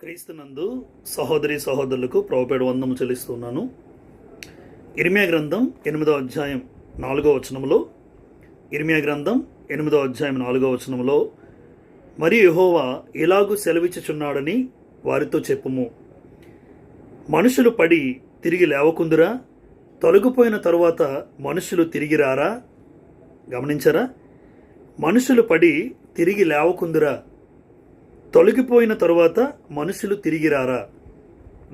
క్రీస్తునందు సహోదరి సహోదరులకు ప్రభుపేట వందము చెల్లిస్తున్నాను. ఇర్మియా గ్రంథం 8వ అధ్యాయం 4వ వచనంలో మరి యెహోవా ఇలాగు సెలవిచ్చుచున్నాడని వారితో చెప్పుము. మనుషులు పడి తిరిగి లేవకుందురా? తొలగిపోయిన తరువాత మనుషులు తిరిగి రారా? గమనించరా? మనుషులు పడి తిరిగి లేవకుందురా? తొలగిపోయిన తరువాత మనుషులు తిరిగి రారా?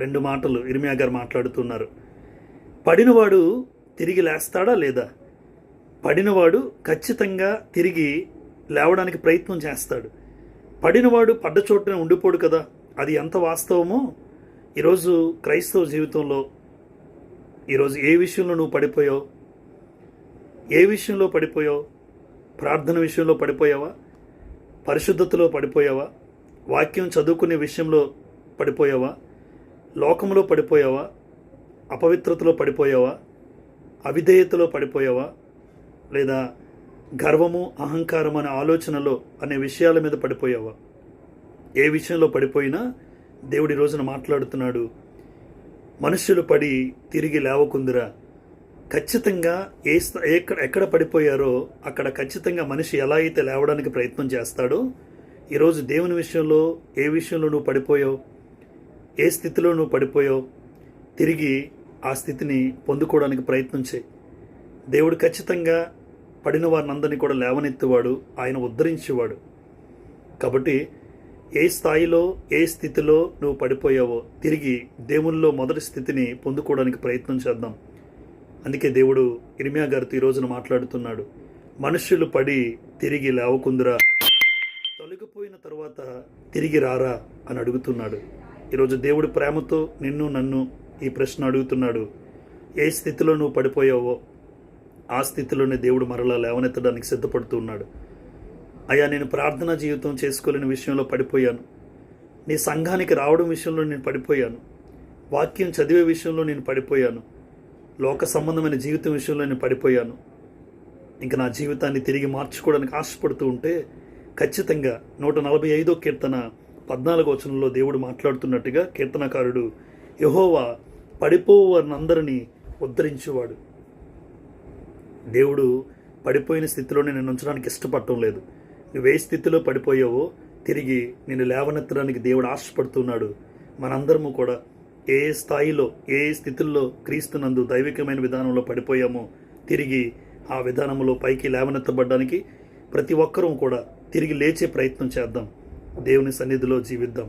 రెండు మాటలు ఇర్మియా గారు మాట్లాడుతున్నారు. పడినవాడు తిరిగి లేస్తాడా లేదా? పడినవాడు ఖచ్చితంగా తిరిగి లేవడానికి ప్రయత్నం చేస్తాడు. పడినవాడు పడ్డ చోటనే ఉండిపోడు కదా. అది ఎంత వాస్తవమో ఈరోజు క్రైస్తవ జీవితంలో ఈరోజు ఏ విషయంలో నువ్వు పడిపోయావు? ఏ విషయంలో పడిపోయావు? ప్రార్థన విషయంలో పడిపోయావా? పరిశుద్ధతలో పడిపోయావా? వాక్యం చదువుకునే విషయంలో పడిపోయావా? లోకంలో పడిపోయావా? అపవిత్రతలో పడిపోయావా? అవిధేయతలో పడిపోయావా? లేదా గర్వము, అహంకారం అనే ఆలోచనలో అనే విషయాల మీద పడిపోయావా? ఏ విషయంలో పడిపోయినా దేవుడి రోజున మాట్లాడుతున్నాడు. మనుషులు పడి తిరిగి లేవకుందురా? ఖచ్చితంగా ఎక్కడ పడిపోయారో అక్కడ ఖచ్చితంగా మనిషి ఎలా అయితే లేవడానికి ప్రయత్నం చేస్తాడో, ఈరోజు దేవుని విషయంలో ఏ విషయంలో నువ్వు పడిపోయావు, ఏ స్థితిలో నువ్వు పడిపోయావు, తిరిగి ఆ స్థితిని పొందుకోవడానికి ప్రయత్నం చేయి. దేవుడు ఖచ్చితంగా పడిన వారిని అందరినీ కూడా లేవనెత్తేవాడు, ఆయన ఉద్ధరించేవాడు. కాబట్టి ఏ స్థాయిలో ఏ స్థితిలో నువ్వు పడిపోయావో తిరిగి దేవునిలో మొదటి స్థితిని పొందుకోవడానికి ప్రయత్నం చేద్దాం. అందుకే దేవుడు ఇర్మియా గారితో ఈ రోజున మాట్లాడుతున్నాడు. మనుషులు పడి తిరిగి లేవకుందురా? తొలగిపోయిన తర్వాత తిరిగి రారా అని అడుగుతున్నాడు. ఈరోజు దేవుడు ప్రేమతో నిన్ను నన్ను ఈ ప్రశ్న అడుగుతున్నాడు. ఏ స్థితిలో నువ్వు పడిపోయావో ఆ స్థితిలోనే దేవుడు మరలా లేవనెత్తడానికి సిద్ధపడుతున్నాడు. అయ్యా, నేను ప్రార్థనా జీవితం చేసుకోలేని విషయంలో పడిపోయాను. నీ సంఘానికి రావడం విషయంలో నేను పడిపోయాను. వాక్యం చదివే విషయంలో నేను పడిపోయాను. లోక సంబంధమైన జీవితం విషయంలో నేను పడిపోయాను. ఇంకా నా జీవితాన్ని తిరిగి మార్చుకోవడానికి ఆశపడుతూ ఉంటే ఖచ్చితంగా 145వ కీర్తన 14వ వచనంలో దేవుడు మాట్లాడుతున్నట్టుగా కీర్తనకారుడు, యెహోవా పడిపోవు వారిని అందరినీ ఉద్ధరించేవాడు. దేవుడు పడిపోయిన స్థితిలోనే నేను ఉంచడానికి ఇష్టపడటం లేదు. నువ్వే స్థితిలో పడిపోయావో తిరిగి నేను లేవనెత్తడానికి దేవుడు ఆశపడుతున్నాడు. మనందరము కూడా ఏ స్థాయిలో ఏ స్థితుల్లో క్రీస్తునందు దైవికమైన విధానంలో పడిపోయామో తిరిగి ఆ విధానంలో పైకి లేవనెత్తబడ్డానికి ప్రతి ఒక్కరూ కూడా తిరిగి లేచే ప్రయత్నం చేద్దాం. దేవుని సన్నిధిలో జీవిద్దాం.